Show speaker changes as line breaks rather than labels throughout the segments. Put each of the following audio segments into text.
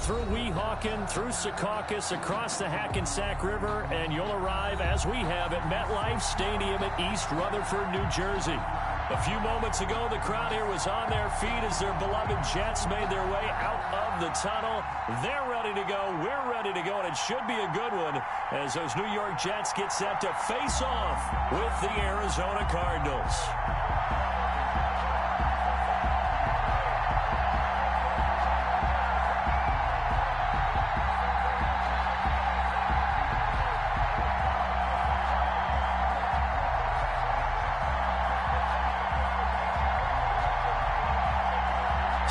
through Weehawken, through Secaucus, across the Hackensack River, and you'll arrive, as we have, at MetLife Stadium at East Rutherford, New Jersey. A few moments ago, the crowd here was on their feet as their beloved Jets made their way out of the tunnel. They're ready to go. We're ready to go, and it should be a good one as those New York Jets get set to face off with the Arizona Cardinals.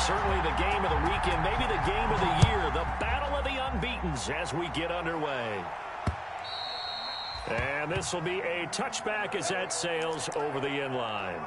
Certainly the game of the weekend, maybe the game of the year, the battle of the unbeatens as we get underway. And this will be a touchback as that sails over the end line.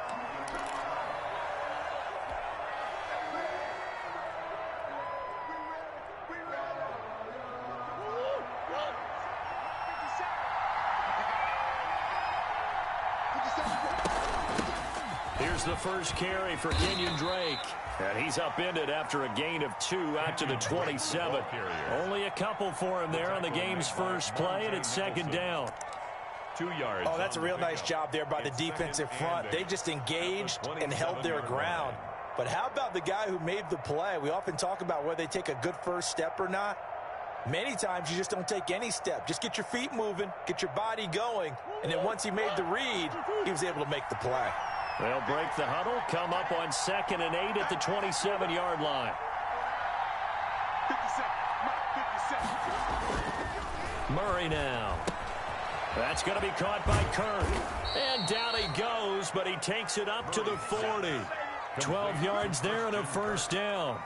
Here's the first carry for Kenyon Drake. And he's upended after a gain of 2 out to the 27. Only a couple for him there on the game's first play, and it's second down.
2 yards.
Oh, that's a real nice job there by the defensive front. They just engaged and held their ground. But how about the guy who made the play? We often talk about whether they take a good first step or not. Many times you just don't take any step. Just get your feet moving, get your body going, and then once he made the read, he was able to make the play.
They'll break the huddle, come up on 2nd and 8 at the 27-yard line. 57. Murray now. That's going to be caught by Kirk. And down he goes, but he takes it up to the 40. 12 yards there and a first down.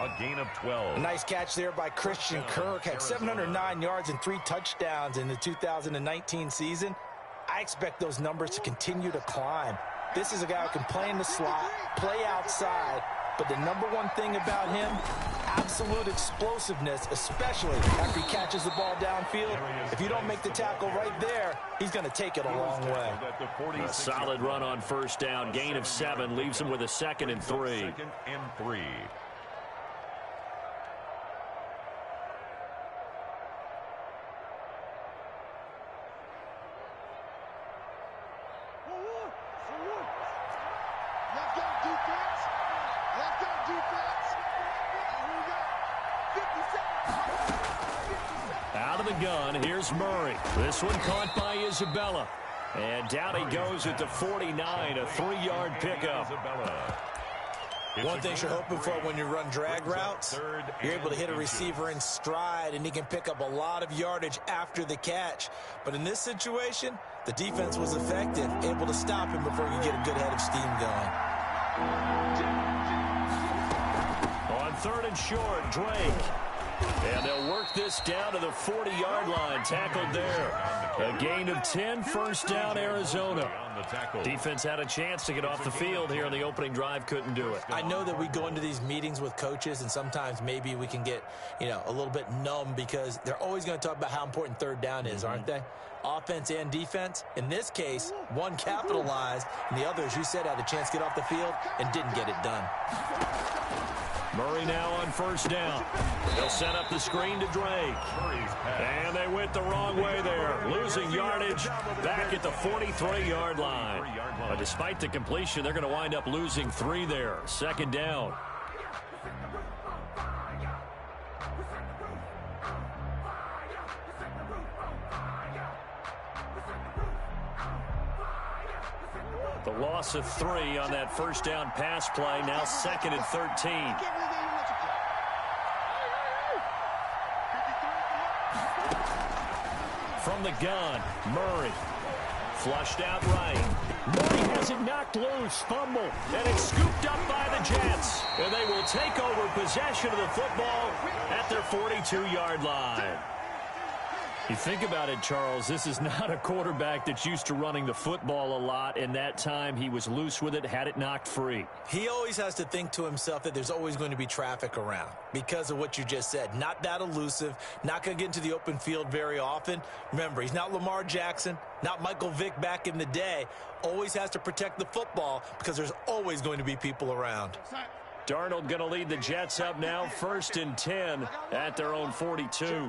A gain of 12.
A nice catch there by Christian Kirk. Had 709 yards and 3 touchdowns in the 2019 season. I expect those numbers to continue to climb. This is a guy who can play in the slot, play outside, but the number one thing about him, absolute explosiveness, especially after he catches the ball downfield. If you don't make the tackle right there, he's going to take it a long way.
A solid run on first down. Gain of 7 leaves him with a 2nd and 3.
2nd and 3.
Out of the gun, here's Murray. This one caught by Isabella. And down he goes at the 49, a 3-yard pickup.
One thing you're hoping for when you run drag routes, you're able to hit a receiver in stride, and he can pick up a lot of yardage after the catch. But in this situation, the defense was effective, able to stop him before you get a good head of steam going.
On 3rd and short, Drake. And they'll work this down to the 40-yard line. Tackled there. A gain of 10, first down, Arizona. Defense had a chance to get off the field here in the opening drive, couldn't do it.
I know that we go into these meetings with coaches, and sometimes maybe we can get, a little bit numb because they're always going to talk about how important 3rd down is, aren't they? Offense and defense. In this case, one capitalized, and the other, as you said, had a chance to get off the field and didn't get it done.
Murray now on first down. They'll set up the screen to Drake. And they went the wrong way there. Losing yardage back at the 43-yard line. But despite the completion, they're going to wind up losing 3 there. 2nd down. The loss of 3 on that first down pass play. Now 2nd and 13. From the gun, Murray. Flushed out right. Murray has it knocked loose. Fumble. And it's scooped up by the Jets. And they will take over possession of the football at their 42-yard line. You think about it, Charles, this is not a quarterback that's used to running the football a lot, and that time he was loose with it, had it knocked free.
He always has to think to himself that there's always going to be traffic around because of what you just said. Not that elusive, not going to get into the open field very often. Remember, he's not Lamar Jackson, not Michael Vick back in the day. Always has to protect the football because there's always going to be people around.
Darnold going to lead the Jets up now, 1st and 10 at their own 42.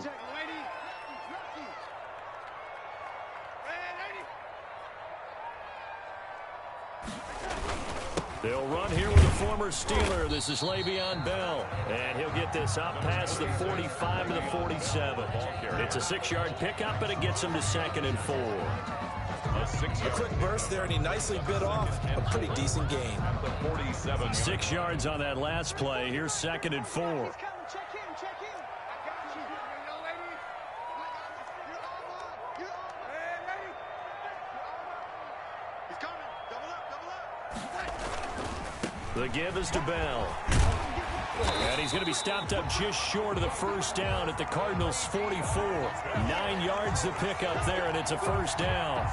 They'll run here with a former Steeler. This is Le'Veon Bell. And he'll get this up past the 45 to the 47. It's a 6-yard pickup, and it gets him to 2nd and 4.
A quick burst there, and he nicely bit off a pretty decent gain.
6 yards on that last play. Here's 2nd and 4. The give is to Bell. And he's going to be stopped up just short of the 1st down at the Cardinals' 44. 9 yards to pick up there, and it's a 1st down.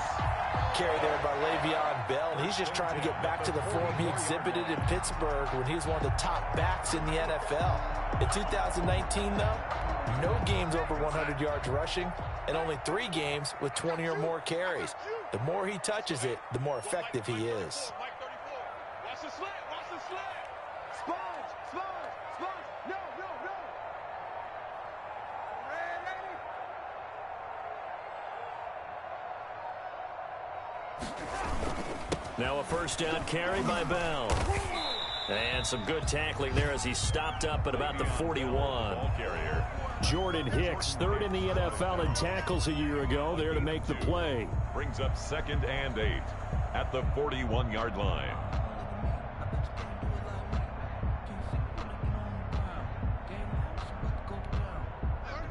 Carry there by Le'Veon Bell, and he's just trying to get back to the form he exhibited in Pittsburgh when he was one of the top backs in the NFL. In 2019, though, no games over 100 yards rushing, and only 3 games with 20 or more carries. The more he touches it, the more effective he is.
Now a 1st down carry by Bell. And some good tackling there as he stopped up at about the 41. Jordan Hicks, 3rd in the NFL in tackles a year ago, there to make the play.
Brings up 2nd and 8 at the 41-yard line.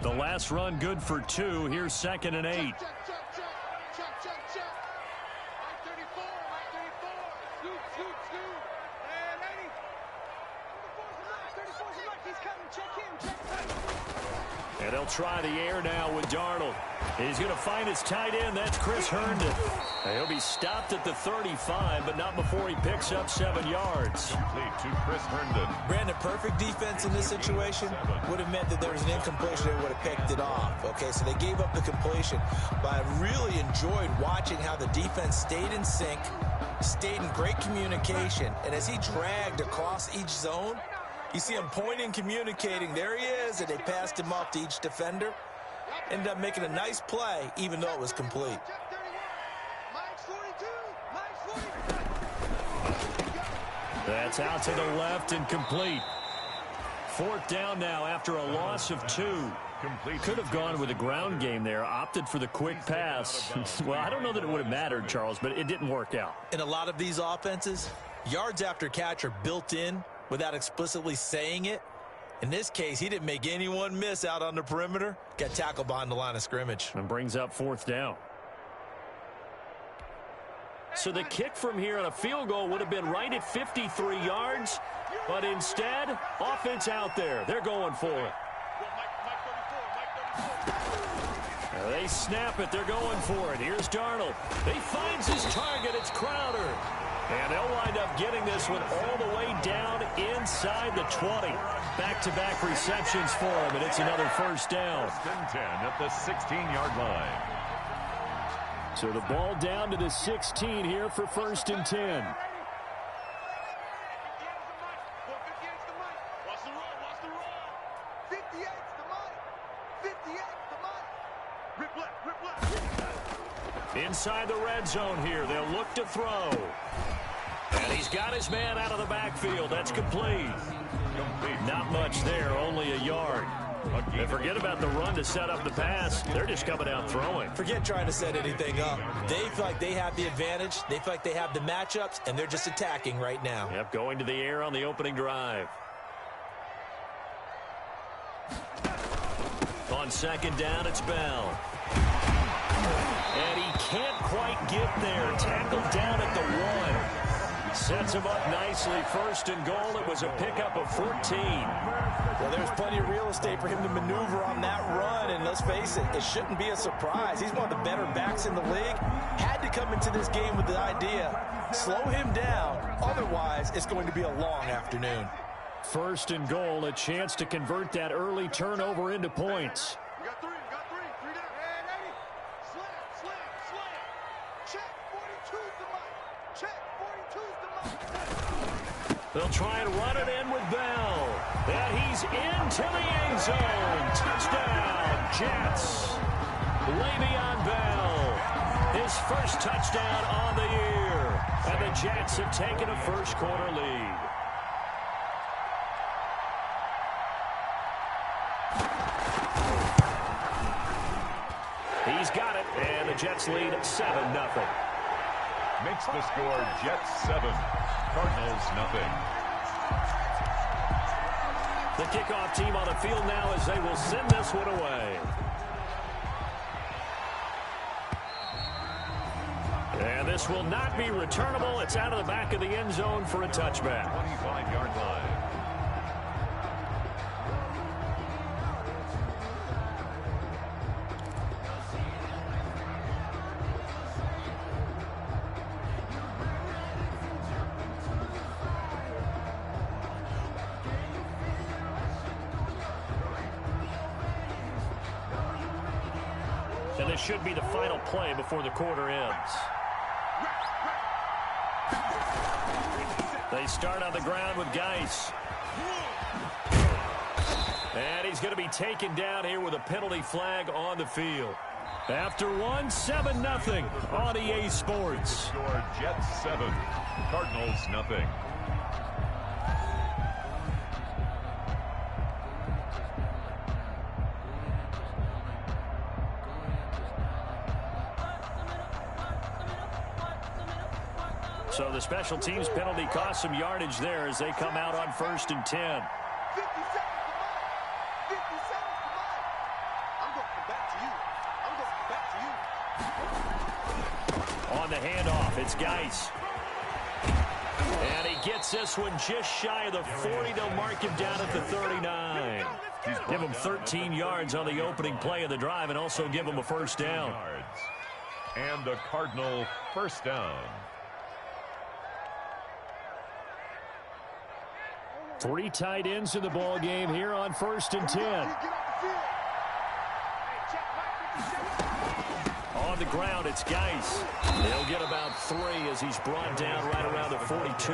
The last run good for 2. Here's 2nd and 8. And they'll try the air now with Darnold. He's going to find his tight end. That's Chris Herndon. He'll be stopped at the 35, but not before he picks up 7 yards.
Complete to Chris Herndon.
Brandon, perfect defense in this situation would have meant that there was an incompletion. They would have picked it off. Okay, so they gave up the completion. But I really enjoyed watching how the defense stayed in sync, stayed in great communication, and as he dragged across each zone, you see him pointing, communicating. There he is, and they passed him off to each defender. Ended up making a nice play, even though it was complete.
That's out to the left and complete. 4th down now after a loss of 2. Could have gone with a ground game there, opted for the quick pass. Well, I don't know that it would have mattered, Charles, but it didn't work out.
In a lot of these offenses, yards after catch are built in without explicitly saying it. In this case, he didn't make anyone miss out on the perimeter. Got tackled behind the line of scrimmage.
And brings up 4th down. So the kick from here on a field goal would have been right at 53 yards. But instead, offense out there. They're going for it. They snap it. They're going for it. Here's Darnold. He finds his target. It's Crowder. And they'll wind up getting this one all the way down inside the 20. Back-to-back receptions for him, and it's another 1st down.
1st and 10 at the 16-yard line.
So the ball down to the 16 here for 1st and 10. Inside the red zone here. They'll look to throw. And he's got his man out of the backfield. That's complete. Not much there, only a yard. And forget about the run to set up the pass. They're just coming out throwing.
Forget trying to set anything up. They feel like they have the advantage. They feel like they have the matchups, and they're just attacking right now.
Yep, going to the air on the opening drive. On 2nd down, it's Bell. And he can't quite get there. Tackled down at the 1. Sets him up nicely. 1st and goal. It was a pickup of 14.
Well, there's plenty of real estate for him to maneuver on that run. And let's face it, it shouldn't be a surprise. He's one of the better backs in the league. Had to come into this game with the idea, slow him down. Otherwise, it's going to be a long afternoon.
1st and goal. A chance to convert that early turnover into points. They'll try and run it in with Bell. And he's into the end zone. Touchdown, Jets. Le'Veon Bell, his first touchdown on the year. And the Jets have taken a first-quarter lead. He's got it, and the Jets lead 7-0.
Makes the score Jets 7, Cardinals nothing.
The kickoff team on the field now as they will send this one away. And this will not be returnable. It's out of the back of the end zone for a touchback.
25-yard line.
And this should be the final play before the quarter ends. They start on the ground with Geis. And he's going to be taken down here with a penalty flag on the field. After one, 7-0 on EA Sports.
Score Jets 7, Cardinals nothing.
So the special teams penalty cost some yardage there as they come out on 1st and 10.
50 seconds to mine. 50 seconds to mine. I'm going to come back to you. I'm going to come back to you.
On the handoff, it's Geis. And he gets this one just shy of the 40. They'll mark him down at the 39. Give him 13 yards on the opening play of the drive and also give him a first down.
And a Cardinal first down.
3 tight ends in the ball game here on 1st and 10. On the ground, it's Geis. He'll get about 3 as he's brought down right around the 42.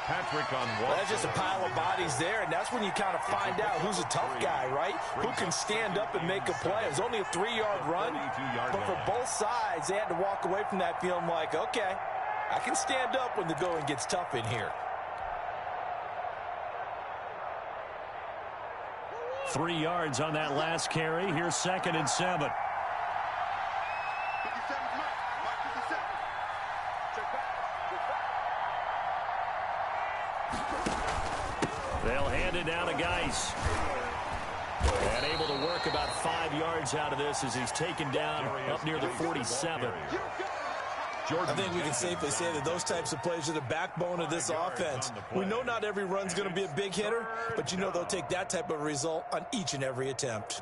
Patrick on one.
Well, that's just a pile of bodies there, and that's when you kind of find out who's a tough guy, right? Who can stand up and make a play. It was only a 3-yard run, but for both sides, they had to walk away from that feeling like, okay, I can stand up when the going gets tough in here.
3 yards on that last carry. Here's 2nd and 7. They'll hand it down to Geis. And able to work about 5 yards out of this as he's taken down up near the 47.
I think we can safely say that those types of plays are the backbone of this offense. We know not every run's going to be a big hitter, but you know they'll take that type of result on each and every attempt.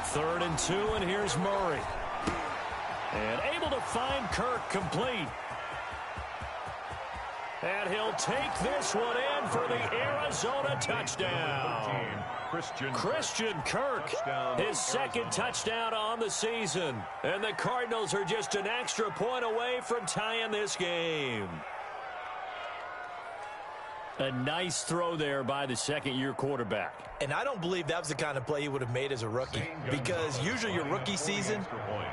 Third and 2, and here's Murray. And able to find Kirk complete. And he'll take this one in for the Arizona touchdown. Christian Kirk, his 2nd touchdown on the season. And the Cardinals are just an extra point away from tying this game. A nice throw there by the 2nd-year quarterback.
And I don't believe that was the kind of play he would have made as a rookie, because usually your rookie season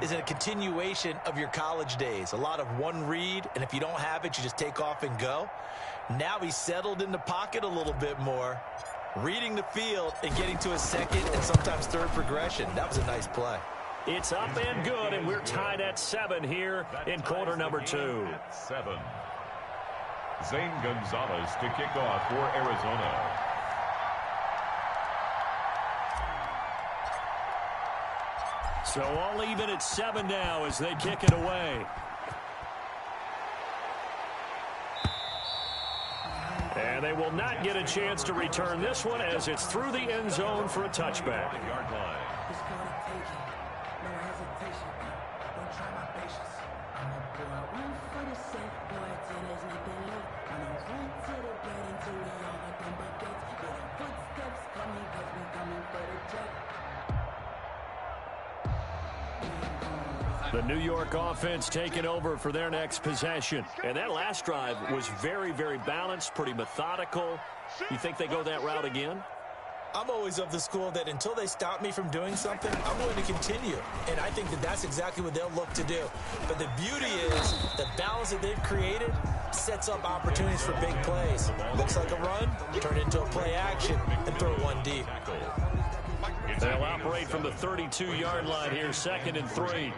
is a continuation of your college days. A lot of one read, and if you don't have it, you just take off and go. Now he's settled in the pocket a little bit more, reading the field and getting to a 2nd and sometimes 3rd progression. That was a nice play.
It's up and good, and we're tied at 7 here in quarter number 2.
7. Zane Gonzalez to kick off for Arizona.
So all even at 7 now as they kick it away. And they will not get a chance to return this one as it's through the end zone for a touchback. The New York offense taking over for their next possession. And that last drive was very, very balanced, pretty methodical. You think they go that route again?
I'm always of the school that until they stop me from doing something, I'm going to continue. And I think that that's exactly what they'll look to do. But the beauty is the balance that they've created sets up opportunities for big plays. Looks like a run, turn it into a play action, and throw one deep.
They'll operate from the 32-yard line here, 2nd and 3.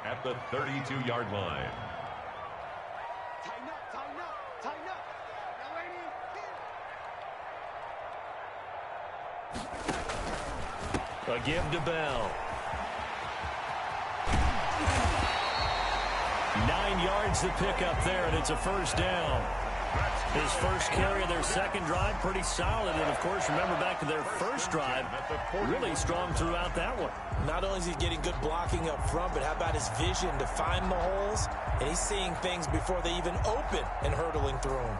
At the 32-yard line.
Tighten up, tighten up, tighten up. Now, lady,
A give to Bell. 9 yards to pick up there, and it's a first down. His first carry of their second drive, pretty solid. And, of course, remember back to their first drive, really strong throughout that one.
Not only is he getting good blocking up front, but how about his vision to find the holes? And he's seeing things before they even open and hurtling through them.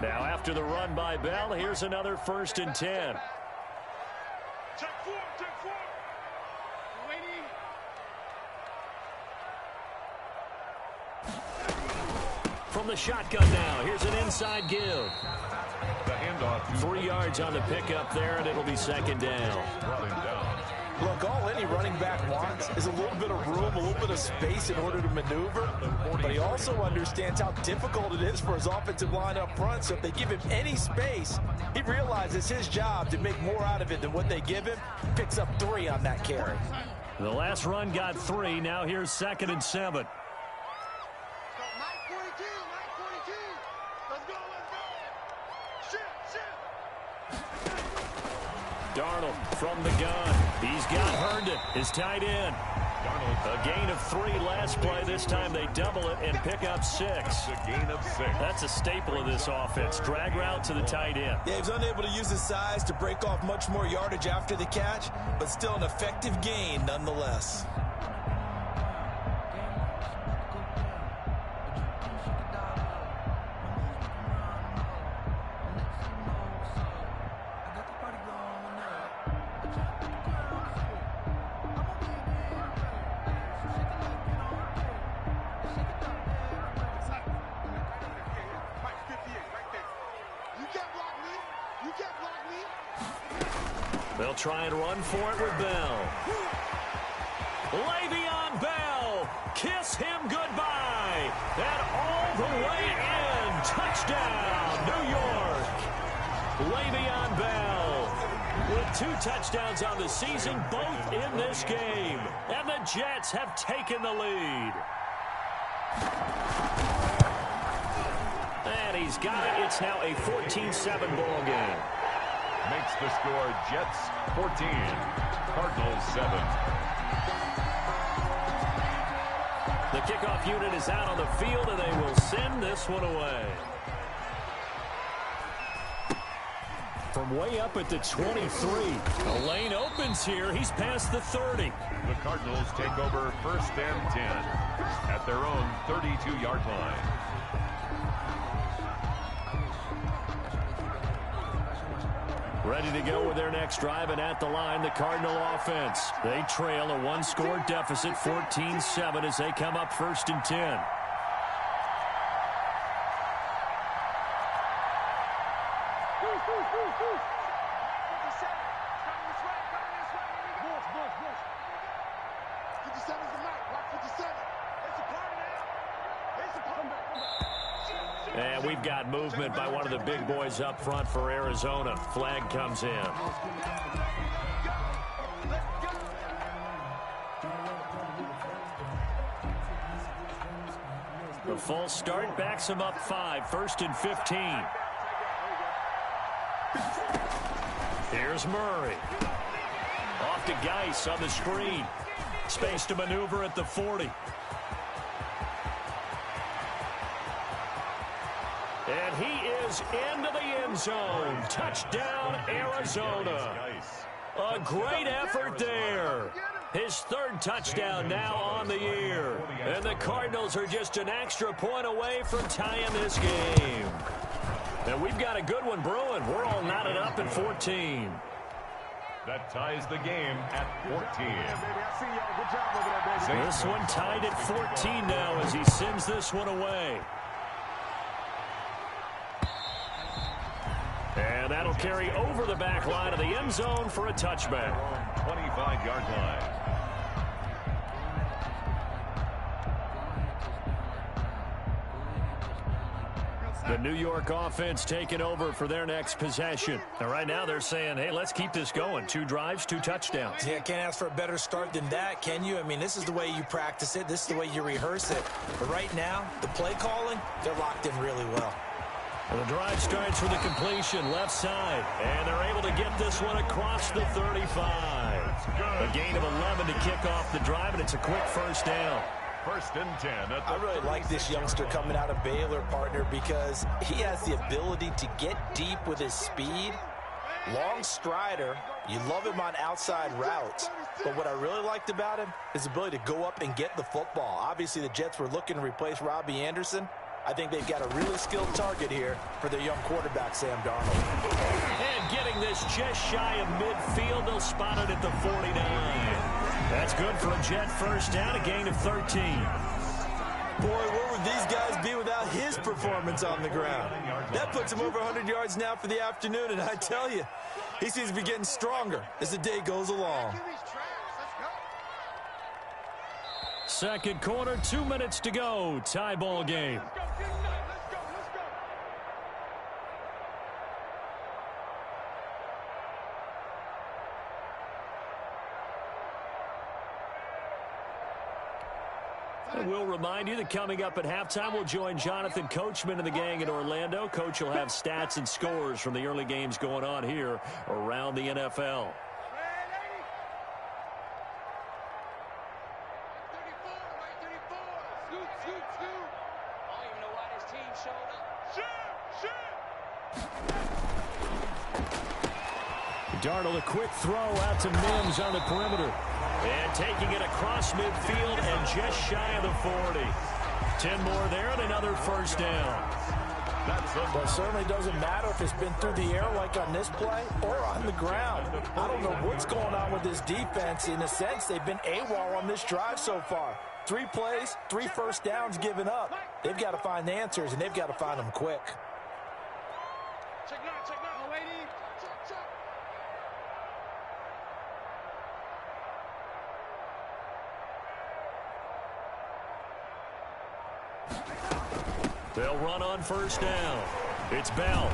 Now, after the run by Bell, here's another 1st and 10.
check form, check form. Lady.
From the shotgun now, here's an inside give.
The handoff.
3 yards on the pickup there, and it'll be 2nd down.
Brought him down.
Look, all any running back wants is a little bit of room, a little bit of space in order to maneuver. But he also understands how difficult it is for his offensive line up front. So if they give him any space, he realizes his job to make more out of it than what they give him. Picks up 3 on that carry.
The last run got 3. Now here's 2nd and 7.
9:42, 9:42. Let's go, let's go. Shit, shit.
Darnold from the gun. He's got Herndon, his tight end. A gain of 3 last play. This time they double it and pick up 6.
A gain of 6.
That's a staple of this offense. Drag route to the tight end.
Yeah, he was unable to use his size to break off much more yardage after the catch, but still an effective gain nonetheless.
They'll try and run for it with Bell. Le'Veon Bell, kiss him goodbye. And all the way in. Touchdown, New York. Le'Veon Bell with 2 touchdowns on the season, both in this game. And the Jets have taken the lead. And he's got it. It's now a 14-7 ball game.
Makes the score Jets 14, Cardinals 7.
The kickoff unit is out on the field, and they will send this one away. From way up at the 23. The lane opens here. He's past the 30.
The Cardinals take over 1st and 10 at their own 32-yard line.
Ready to go with their next drive, and at the line, the Cardinal offense. They trail a 1-score deficit, 14-7, as they come up 1st and 10. And we've got movement by one of the big boys up front for Arizona. Flag comes in. The full start backs him up 5, 1st and 15. Here's Murray. Off to Geis on the screen. Space to maneuver at the 40. And he goes into the end zone. Touchdown, Arizona. A great effort there. His third touchdown now on the year. And the Cardinals are just an extra point away from tying this game. And we've got a good one brewing. We're all knotted up at 14.
That ties the game at 14.
This one tied at 14 now as he sends this one away. And that'll carry over the back line of the end zone for a touchback.
25-yard line.
The New York offense taking over for their next possession. And right now they're saying, hey, let's keep this going. 2 drives, 2 touchdowns.
Yeah, can't ask for a better start than that, can you? I mean, this is the way you practice it. This is the way you rehearse it. But right now, the play calling, they're locked in really well.
And the drive starts with a completion left side. And they're able to get this one across the 35. A gain of 11 to kick off the drive, and it's a quick first down.
First and 10.
I really like this youngster coming out of Baylor, partner, because he has the ability to get deep with his speed. Long strider. You love him on outside routes. But what I really liked about him is his ability to go up and get the football. Obviously, the Jets were looking to replace Robbie Anderson. I think they've got a really skilled target here for their young quarterback, Sam Darnold.
And getting this just shy of midfield, they'll spot it at the 49. That's good for a Jet first down, a gain of 13.
Boy, where would these guys be without his performance on the ground? That puts him over 100 yards now for the afternoon, and I tell you, he seems to be getting stronger as the day goes along.
Second quarter, 2 minutes to go. Tie ball game. We'll remind you that coming up at halftime, we'll join Jonathan Coachman and the gang in Orlando. Coach will have stats and scores from the early games going on here around the NFL. Darnold, a quick throw out to Mims on the perimeter. And taking it across midfield and just shy of the 40. 10 more there and another first down.
Well, it certainly doesn't matter if it's been through the air like on this play or on the ground. I don't know what's going on with this defense. In a sense, they've been AWOL on this drive so far. 3 plays, 3 first downs given up. They've got to find the answers, and they've got to find them quick.
Check now, lady. Check.
They'll run on first down. It's Bell.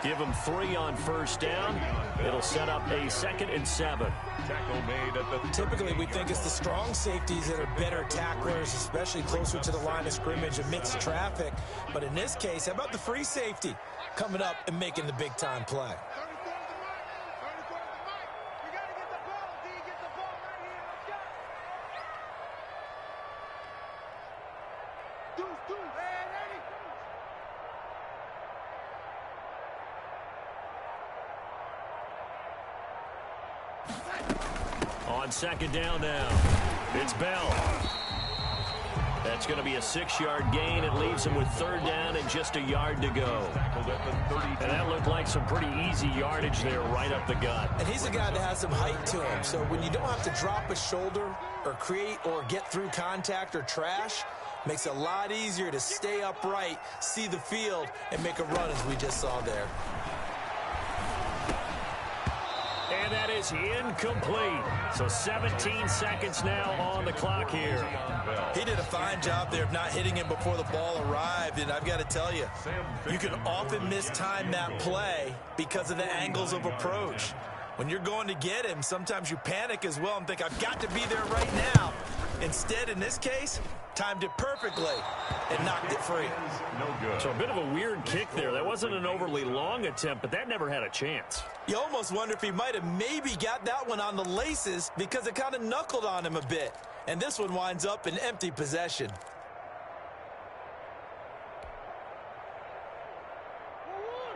Give him 3 on first down. It'll set up a 2nd and 7.
Tackle made at the
Typically, we think it's the strong safeties that are better tacklers, especially closer to the line of scrimmage amidst traffic. But in this case, how about the free safety coming up and making the big-time play?
On second down now, it's Bell. That's going to be a 6-yard gain. It leaves him with 3rd down and just a yard to go. And that looked like some pretty easy yardage there right up the gut.
And he's a guy that has some height to him. So when you don't have to drop a shoulder or create or get through contact or trash, makes it a lot easier to stay upright, see the field, and make a run as we just saw there.
And that is incomplete. So 17 seconds now on the clock here.
He did a fine job there of not hitting him before the ball arrived. And I've got to tell you, you can often mistime that play because of the angles of approach. When you're going to get him, sometimes you panic as well and think, I've got to be there right now. Instead, in this case, timed it perfectly and knocked it free.
no good.
So a bit of a weird kick there. That wasn't an overly long attempt, but that never had a chance.
You almost wonder if he might have maybe got that one on the laces because it kind of knuckled on him a bit. And this one winds up in empty possession.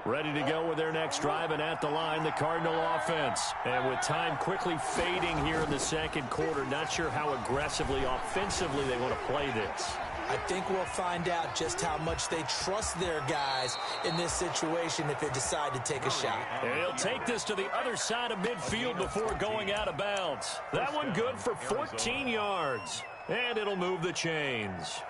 Ready to go with their next drive, and at the line, the Cardinal offense. And with time quickly fading here in the second quarter, not sure how aggressively, offensively they want to play this.
I think we'll find out just how much they trust their guys in this situation if they decide to take a shot.
And he'll take this to the other side of midfield before going out of bounds. That one good for 14 yards. And it'll move the chains.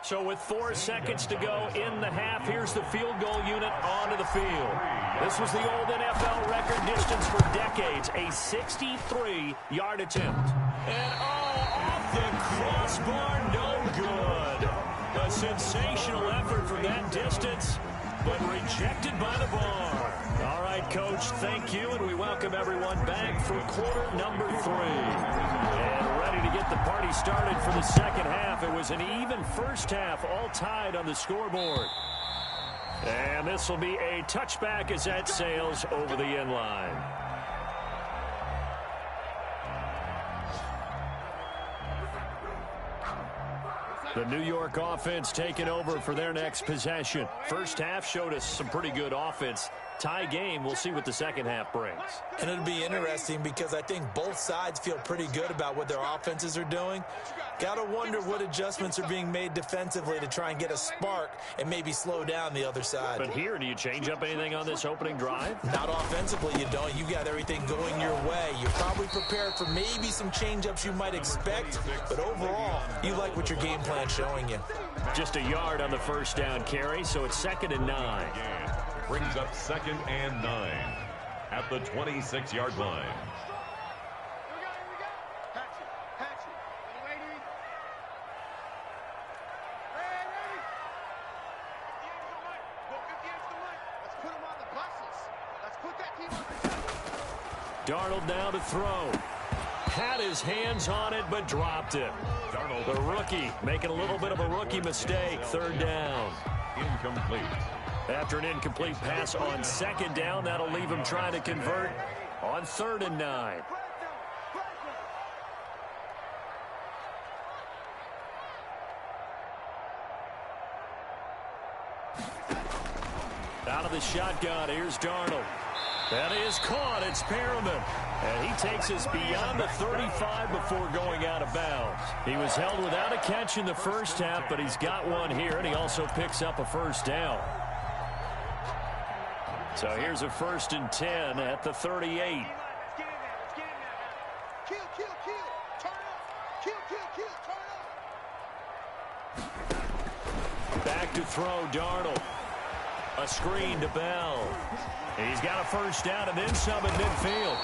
So with 4 seconds to go in the half, here's the field goal unit onto the field. This was the old NFL record distance for decades, a 63-yard attempt. And off the crossbar, no good. A sensational effort from that distance, but rejected by the bar. All right, Coach, thank you, and we welcome everyone back for quarter number 3. And ready to get the party started for the second half. It was an even first half, all tied on the scoreboard. And this will be a touchback as that sails over the end line. The New York offense taking over for their next possession. First half showed us some pretty good offense. Tie game, we'll see what the second half brings.
And it'll be interesting because I think both sides feel pretty good about what their offenses are doing. Got to wonder what adjustments are being made defensively to try and get a spark and maybe slow down the other side.
But here, do you change up anything on this opening drive?
Not offensively, you don't. You got everything going your way. You're probably prepared for maybe some change-ups you might expect, but overall, you like what your game plan's showing you.
Just a yard on the first down carry, so it's 2nd and 9.
Brings up 2nd and 9 at the 26-yard line.
Darnold now to throw. Had his hands on it, but dropped it. Darnold, the rookie, making a little bit of a rookie mistake. 3rd down.
Incomplete.
After an incomplete pass on 2nd down, that'll leave him trying to convert on 3rd and 9. Out of the shotgun, here's Darnold. That is caught. It's Perriman. And he takes us beyond the 35 before going out of bounds. He was held without a catch in the first half, but he's got one here, and he also picks up a first down. So here's a 1st and 10 at the 38. Back to throw, Darnold. A screen to Bell. He's got a first down and then some at midfield.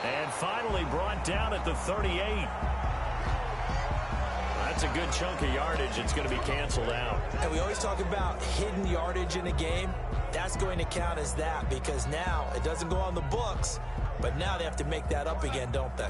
And finally brought down at the 38. That's a good chunk of yardage. It's going to be canceled out.
And we always talk about hidden yardage in a game. That's going to count as that because now it doesn't go on the books, but now they have to make that up again, don't they?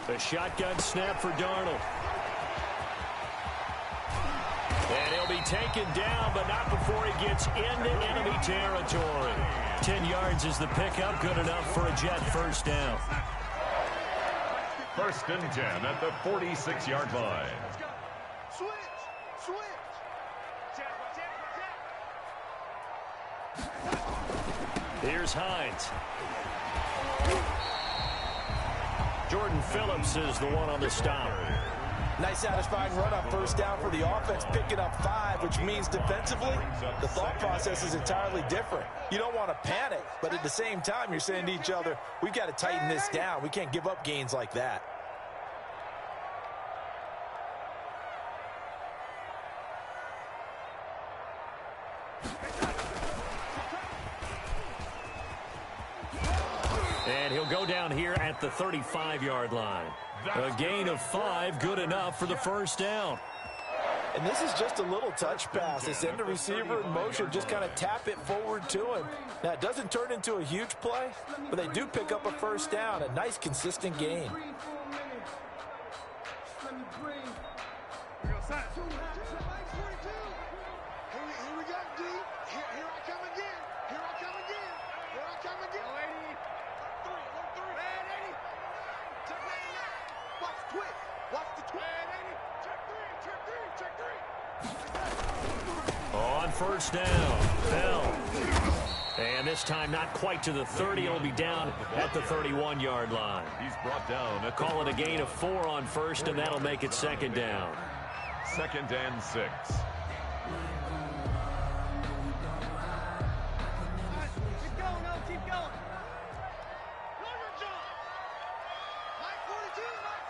The shotgun snap for Darnold. And he'll be taken down, but not before he gets into enemy territory. 10 yards is the pickup, good enough for a Jet first down.
1st and 10 at the 46-yard line.
Here's Hines. Jordan Phillips is the one on the stop.
Nice satisfying run on first down for the offense, picking up 5, which means defensively, the thought process is entirely different. You don't want to panic, but at the same time, you're saying to each other, we've got to tighten this down. We can't give up gains like that.
And he'll go down here at the 35-yard line. A gain of 5, good enough for the first down.
And this is just a little touch pass. They send the receiver in motion, just kind of tap it forward to him. Now, it doesn't turn into a huge play, but they do pick up a first down, a nice, consistent gain.
Here we go, D. Here I come again. Here I come again. Here I come again. Three. Check 99. Watch the twist. Watch the twist. Check three.
On first down, Bell. And this time not quite to the 30. It'll be down at the 31-yard line.
He's brought down.
Call it a gain of 4 on first, and that'll make it second down.
2nd and 6.
Keep going. Run your jump. Mike 42. Mike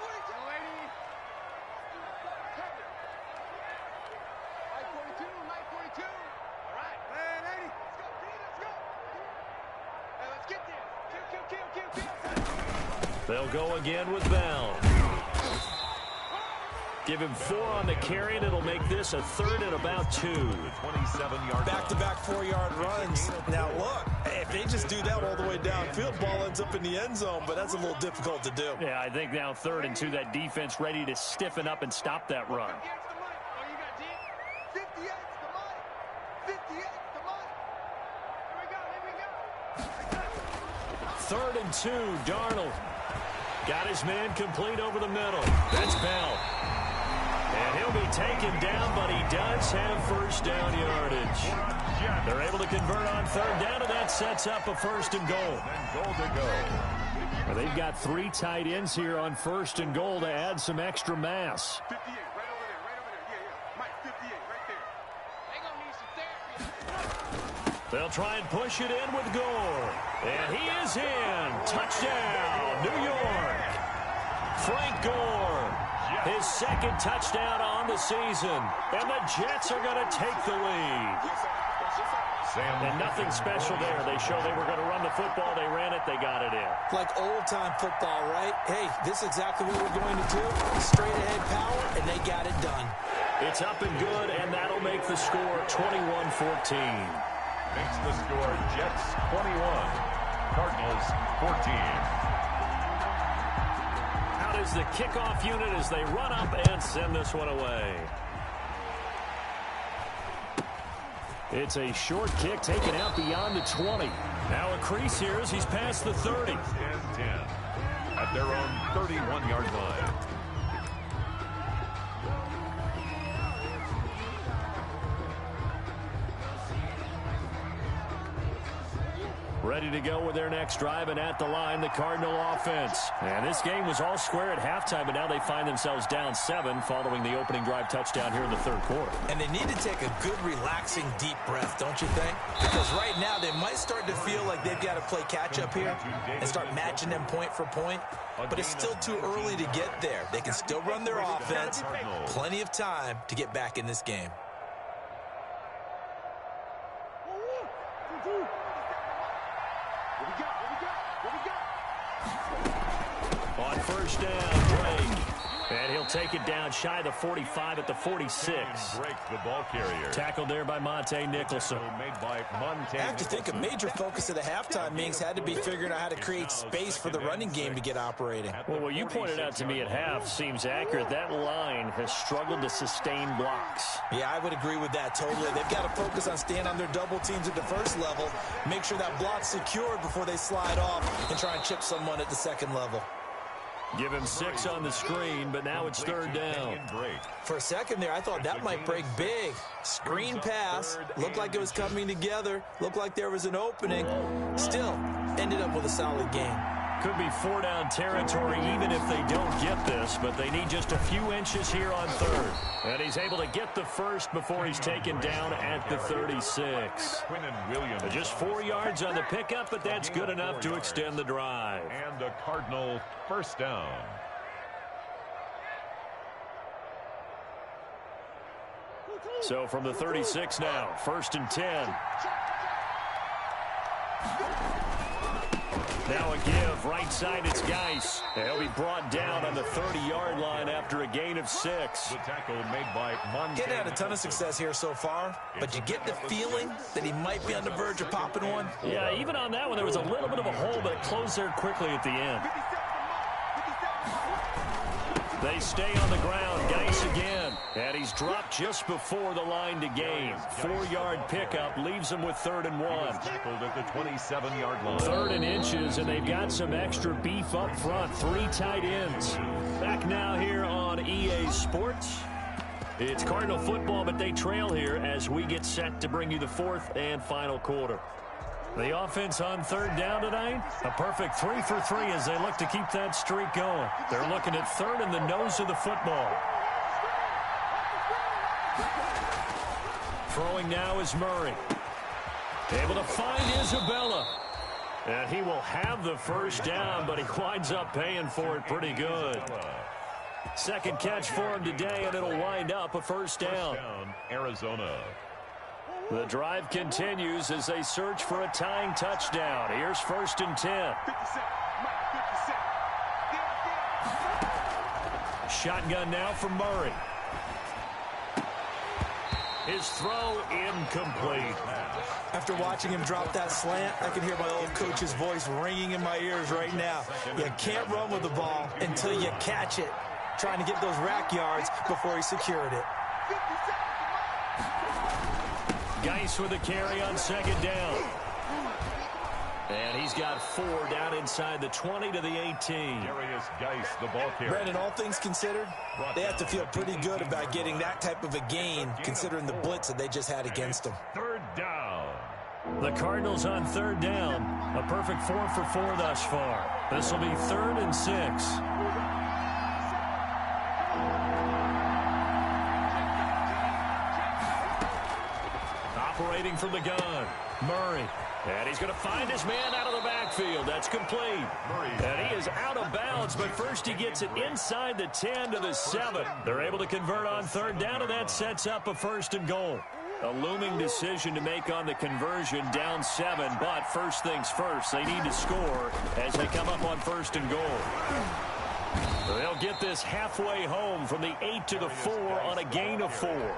42. All right. Man, 80. Let's go, D. Let's go. Hey, let's get there. Kill.
They'll go again with Bell. Give him 4 on the carry, and it'll make this a 3rd and about 2.
27-yard
Back-to-back 4-yard runs. Now, look, if they just do that all the way downfield, ball ends up in the end zone, but that's a little difficult to do.
Yeah, I think now 3rd and 2, that defense ready to stiffen up and stop that run.
58's the money. 58's the money. Here we go.
3rd and 2, Darnold. Got his man complete over the middle. That's Bell. And he'll be taken down, but he does have first down yardage. They're able to convert on 3rd down, and that sets up a 1st and goal.
And goal to go.
Well, they've got 3 tight ends here on 1st and goal to add some extra mass.
58, right over there. Yeah. Mike, 58, right there. They gonna need some therapy.
They'll try and push it in with Gore. And he is in. Touchdown, New York. Frank Gore, his 2nd touchdown on the season. And the Jets are going to take the lead. And nothing special there. They showed they were going to run the football. They ran it. They got it in.
Like old-time football, right? Hey, this is exactly what we're going to do. Straight-ahead power, and they got it done.
It's up and good, and that'll make the score 21-14.
Makes the score Jets 21, Cardinals 14.
Out is the kickoff unit as they run up and send this one away. It's a short kick taken out beyond the 20. Now a crease here as he's past the 30.
10-10 at their own 31-yard line.
Ready to go with their next drive, and at the line, the Cardinal offense. And this game was all square at halftime, but now they find themselves down 7 following the opening drive touchdown here in the 3rd quarter.
And they need to take a good, relaxing, deep breath, don't you think? Because right now, they might start to feel like they've got to play catch-up here and start matching them point for point. But it's still too early to get there. They can still run their offense. Plenty of time to get back in this game.
On first down, Drake. And he'll take it down shy of the 45 at the 46.
Break the ball carrier.
Tackled there by Monte Nicholson.
Made by Monte
I have to think a
Nicholson.
major focus of the halftime meetings had to be figuring out how to create space for the running game to get operating.
Well, what you pointed out to me at half seems accurate. That line has struggled to sustain blocks.
Yeah, I would agree with that totally. They've got to focus on staying on their double teams at the first level, make sure that block's secured before they slide off and try and chip someone at the second level.
Give him 6 on the screen, but now it's 3rd down.
For a second there, I thought that might break big. Screen pass, looked like it was coming together, looked like there was an opening. Still, ended up with a solid game.
Could be 4-down territory even if they don't get this, but they need just a few inches here on 3rd. And he's able to get the first before he's taken down at the 36. Just 4 yards on the pickup, but that's good enough to extend the drive.
And a Cardinal first down.
So from the 36 now, 1st and 10. Now a give, right side, it's Geis. He'll be brought down on the 30-yard line after a gain of 6.
The tackle made by Monte.
Getting had a ton of success here so far, but you get the feeling that he might be on the verge of popping one.
Yeah, even on that one, there was a little bit of a hole, but it closed there quickly at the end. They stay on the ground. Geis again. And he's dropped just before the line to gain. 4-yard pickup leaves him with 3rd and 1.
Tackled at the 27-yard line.
3rd and inches, and they've got some extra beef up front. 3 tight ends. Back now here on EA Sports. It's Cardinal football, but they trail here as we get set to bring you the 4th and final quarter. The offense on 3rd down tonight, a perfect 3 for 3 as they look to keep that streak going. They're looking at 3rd in the nose of the football. Throwing now is Murray. Able to find Isabella. And he will have the first down, but he winds up paying for it pretty good. Second catch for him today, and it'll wind up a first down.
Arizona.
The drive continues as they search for a tying touchdown. Here's 1st and 10. Shotgun now from Murray. His throw incomplete.
After watching him drop that slant, I can hear my old coach's voice ringing in my ears right now. You can't run with the ball until you catch it. Trying to get those rack yards before he secured it.
Geis with a carry on 2nd down. And he's got 4 down inside the 20 to the 18.
Darius Geis, the ball carrier.
Brandon, all things considered, they have to feel pretty good about getting that type of a gain, considering the blitz that they just had against them.
3rd down.
The Cardinals on 3rd down. A perfect 4 for 4 thus far. This will be 3rd and 6. Operating from the gun, Murray. And he's going to find his man out of the backfield. That's complete. And he is out of bounds, but first he gets it inside the 10 to the 7. They're able to convert on 3rd down, and that sets up a 1st and goal. A looming decision to make on the conversion, down 7, but first things first, they need to score as they come up on 1st and goal. They'll get this halfway home from the 8 to the 4 on a gain of 4.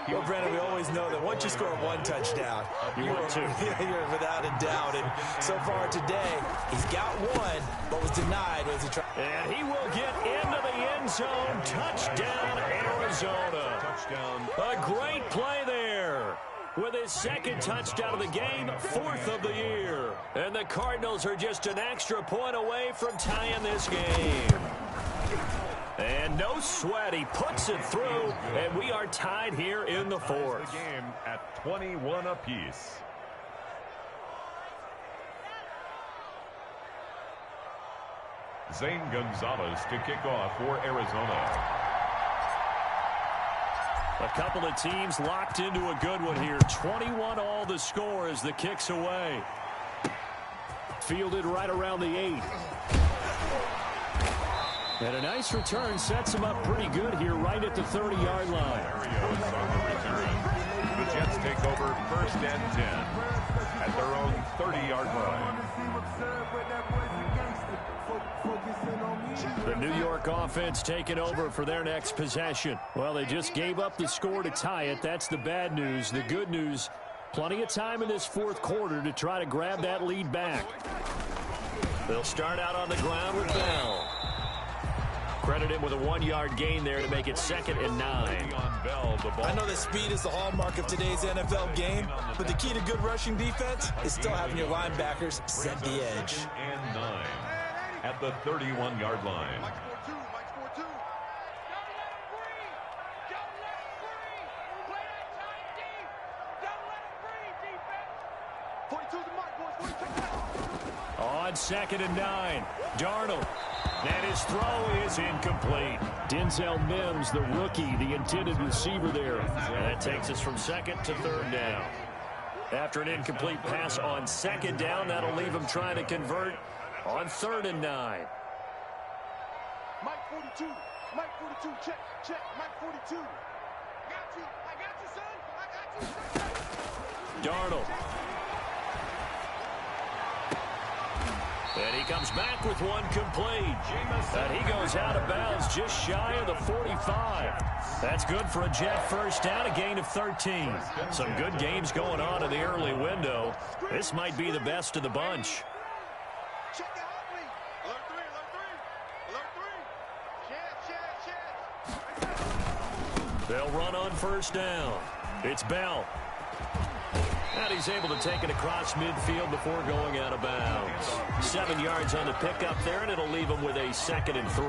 Well, Brandon, we always know that once you score 1 touchdown, you're without a doubt. And so far today, he's got 1, but was denied as he tried.
And he will get into the end zone. Touchdown, Arizona.
Touchdown.
A great play there. With his 2nd touchdown of the game, 4th of the year. And the Cardinals are just an extra point away from tying this game. And no sweat, he puts it through, and we are tied here in the 4th.
The game at 21 apiece. Zane Gonzalez to kick off for Arizona.
A couple of teams locked into a good one here. 21 all the score as the kick's away. Fielded right around the 8. And a nice return sets him up pretty good here right at the 30-yard line.
The Jets take over 1st and 10 at their own 30-yard line.
The New York offense taking over for their next possession. Well, they just gave up the score to tie it. That's the bad news. The good news, plenty of time in this 4th quarter to try to grab that lead back. They'll start out on the ground with Bell. Credit him with a 1-yard gain there to make it 2nd and 9.
I know that speed is the hallmark of today's NFL game, but the key to good rushing defense is still having your linebackers set the edge.
And 9 at the 31-yard line.
On 2nd and 9, Darnold. And his throw is incomplete. Denzel Mims, the rookie, the intended receiver there. And that takes us from 2nd to 3rd down. After an incomplete pass on 2nd down, that'll leave him trying to convert on 3rd and 9.
Mike 42, Mike 42, check, Mike 42. I got you, son.
Darnold. And he comes back with one complete. And he goes out of bounds just shy of the 45. That's good for a Jet first down, a gain of 13. Some good games going on in the early window. This might be the best of the bunch.
Check it out, please. Alert 3, alert 3, alert 3.
They'll run on first down. It's Bell. And he's able to take it across midfield before going out of bounds. 7 yards on the pickup there, and it'll leave him with a 2nd and 3.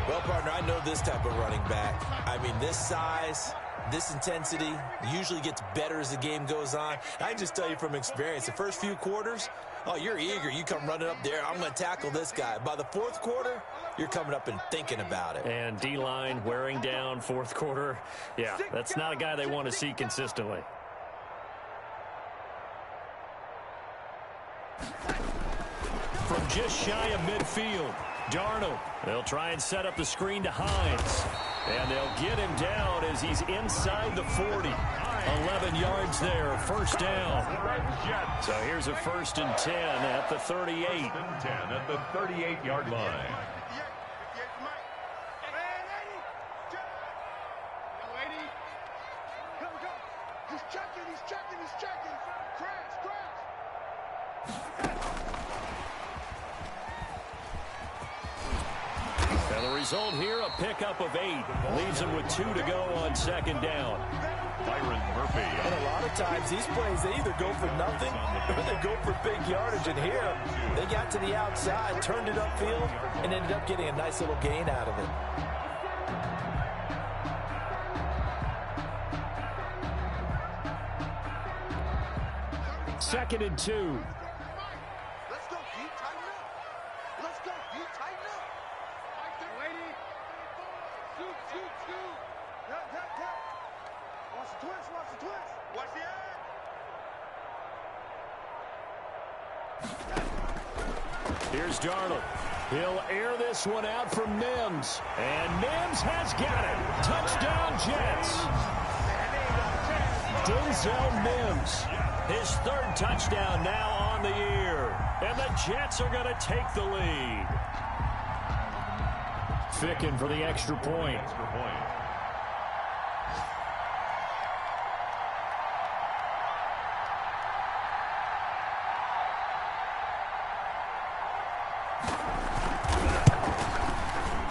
Well, partner, I know this type of running back. I mean, this size, this intensity usually gets better as the game goes on. I can just tell you from experience, the first few quarters, oh, you're eager. You come running up there, I'm going to tackle this guy. By the fourth quarter, you're coming up and thinking about it.
And D-line wearing down fourth quarter. Yeah, that's not a guy they want to see consistently. From just shy of midfield, Darnold. They'll try and set up the screen to Hines. And they'll get him down as he's inside the 40. 11 yards there, first down. So here's a 1st and 10 at the 38.
1st and 10 at the 38-yard line.
He's checking. Crash.
And the result here, a pickup of 8. Leaves him with 2 to go on 2nd down.
Byron Murphy.
And a lot of times, these plays, they either go for nothing or they go for big yardage. And here, they got to the outside, turned it upfield, and ended up getting a nice little gain out of it.
Second and 2.
Let's go, deep, tighten up. Let's go, deep, tighten up. Right there, lady. Shoot. Yeah. Watch the twist. Watch the edge.
Here's Darnold. He'll air this one out from Mims. And Mims has got it. Touchdown, Jets. Denzel Mims. His 3rd touchdown now on the year. And the Jets are going to take the lead. Ficken for the extra point.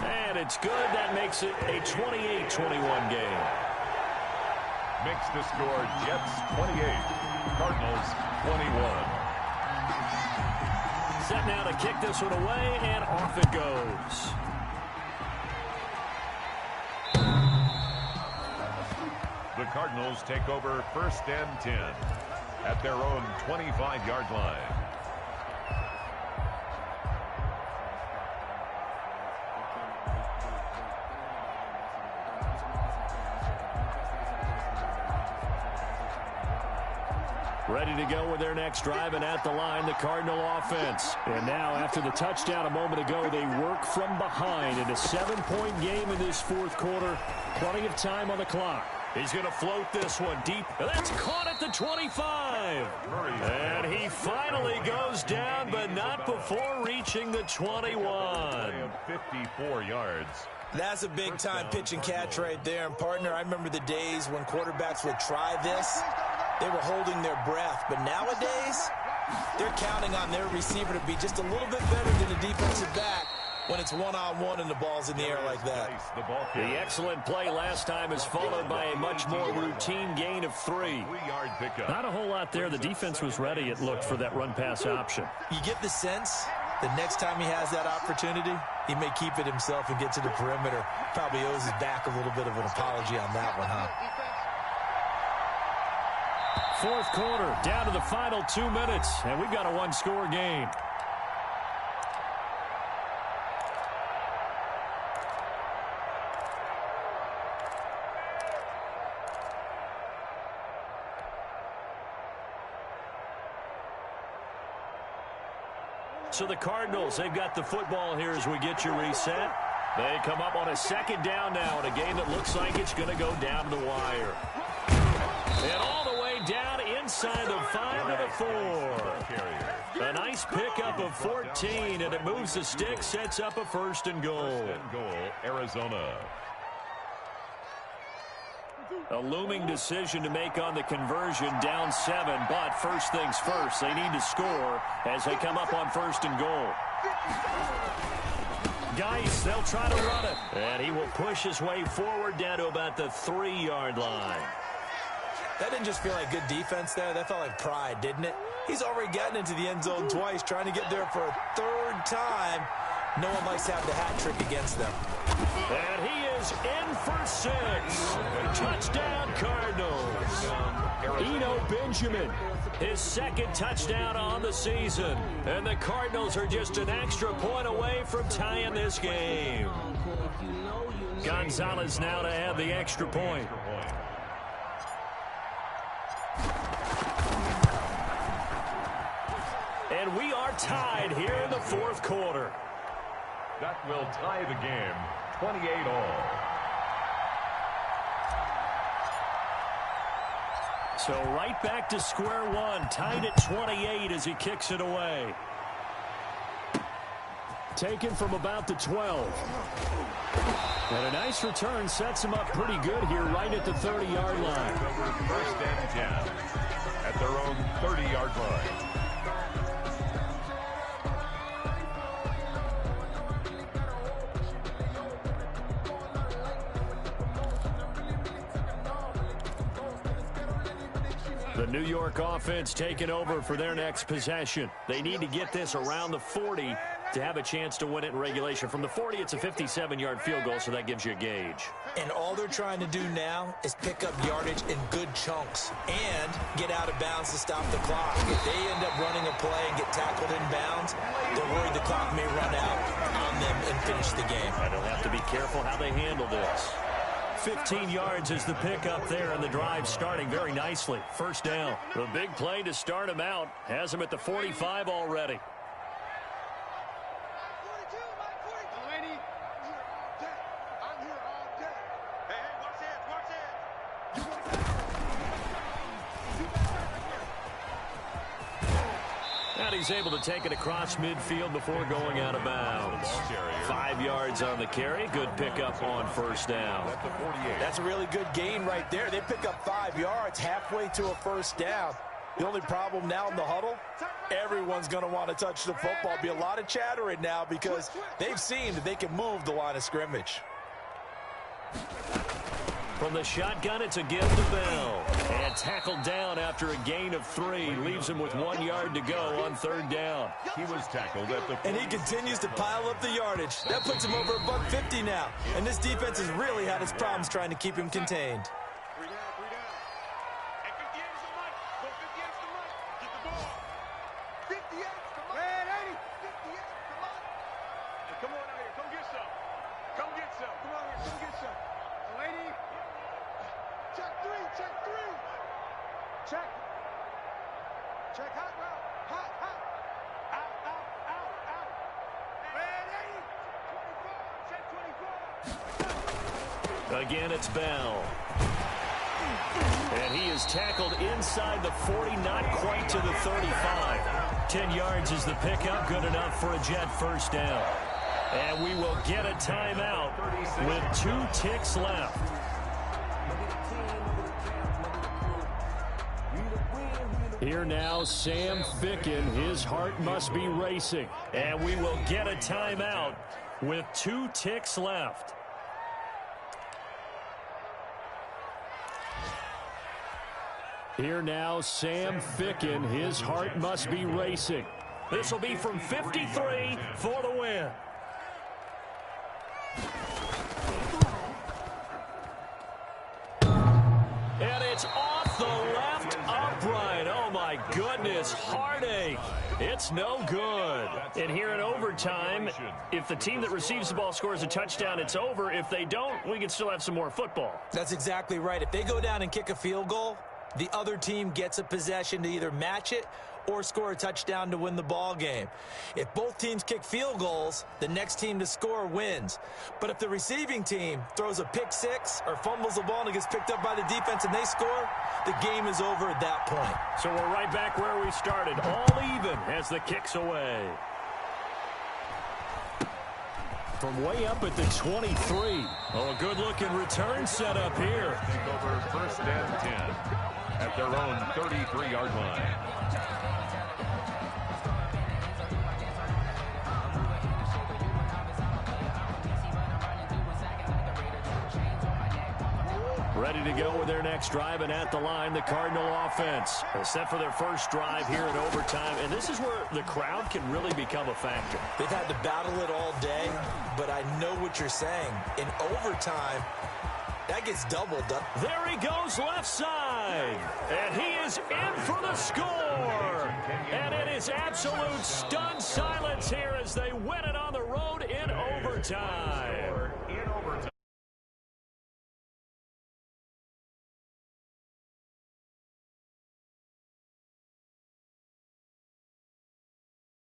And it's good. That makes it a 28-21 game.
Makes the score Jets 28, Cardinals 21.
Set now to kick this one away, and off it goes.
The Cardinals take over 1st and 10 at their own 25-yard line.
Ready to go with their next drive, and at the line, the Cardinal offense. And now, after the touchdown a moment ago, they work from behind in a 7-point game in this 4th quarter. Plenty of time on the clock. He's going to float this one deep. That's caught at the 25. And he finally goes down, but not before reaching the 21.
54 yards.
That's a big-time pitch and catch right there. And, partner, I remember the days when quarterbacks would try this. They were holding their breath. But nowadays, they're counting on their receiver to be just a little bit better than the defensive back when it's one-on-one and the ball's in the air like that.
The excellent play last time is followed by a much more routine gain of 3.
3-yard pickup.
Not a whole lot there. The defense was ready, it looked, for that run-pass option.
You get the sense that next time he has that opportunity, he may keep it himself and get to the perimeter. Probably owes his back a little bit of an apology on that one, huh?
4th quarter, down to the final 2 minutes, and we've got a 1-score game. So the Cardinals, they've got the football here as we get you reset. They come up on a 2nd down now in a game that looks like it's going to go down to the wire. And all the way down inside the 5 to the 4. A nice pickup of 14, and it moves the stick, sets up a 1st and goal.
1st and goal, Arizona.
A looming decision to make on the conversion, down 7, but first things first, they need to score as they come up on 1st and goal. Geis. They'll try to run it. And he will push his way forward down to about the 3-yard line.
That didn't just feel like good defense there. That felt like pride, didn't it? He's already gotten into the end zone twice, trying to get there for a 3rd time. No one likes to have the hat trick against them.
And he is in for 6. Touchdown, Cardinals. Eno Benjamin, his 2nd touchdown on the season. And the Cardinals are just an extra point away from tying this game. Gonzalez now to add the extra point. And we are tied here in the 4th quarter.
That will tie the game, 28-all.
So right back to square one, tied at 28 as he kicks it away. Taken from about the 12. And a nice return sets him up pretty good here right at the 30-yard line.
Over 1st and 10 at their own 30-yard line.
The New York offense taking over for their next possession. They need to get this around the 40 to have a chance to win it in regulation. From the 40, it's a 57-yard field goal, so that gives you a gauge.
And all they're trying to do now is pick up yardage in good chunks and get out of bounds to stop the clock. If they end up running a play and get tackled in bounds, they're worried the clock may run out on them and finish the game.
And they'll have to be careful how they handle this. 15 yards is the pickup there, and the drive starting very nicely. 1st down. The big play to start him out has him at the 45 already. And he's able to take it across midfield before going out of bounds. 5 yards on the carry. Good pickup on 1st down.
That's a really good gain right there. They pick up 5 yards halfway to a 1st down. The only problem now in the huddle, everyone's going to want to touch the football. Be a lot of chattering now because they've seen that they can move the line of scrimmage.
From the shotgun, it's again to Bell. And tackled down after a gain of 3. Leaves him with 1 yard to go on 3rd down.
He was tackled at the 40.
And he continues to pile up the yardage. That puts him over $150 now. And this defense has really had its problems trying to keep him contained.
Again, it's Bell. And he is tackled inside the 40, not quite to the 35. 10 yards is the pickup, good enough for a Jet 1st down. And we will get a timeout with 2 ticks left. Here now, Sam Ficken. His heart must be racing. And we will get a timeout with 2 ticks left. Here now, Sam Ficken. His heart must be racing. This will be from 53 for the win. And it's off the left upright. Oh, my goodness. Heartache. It's no good. And here in overtime, if the team that receives the ball scores a touchdown, it's over. If they don't, we can still have some more football.
That's exactly right. If they go down and kick a field goal, the other team gets a possession to either match it or score a touchdown to win the ball game. If both teams kick field goals, the next team to score wins. But if the receiving team throws a pick six or fumbles the ball and it gets picked up by the defense and they score, the game is over at that point.
So we're right back where we started, all even as the kick's away. From way up at the 23. Oh, a good-looking return set up here.
Take over 1st and 10 at their own 33-yard line.
Ready to go with their next drive, and at the line, the Cardinal offense. They're set for their first drive here in overtime, and this is where the crowd can really become a factor.
They've had to battle it all day, but I know what you're saying. In overtime, that gets doubled up.
There he goes left side, and he is in for the score. And it is absolute stunned silence here as they win it on the road in overtime.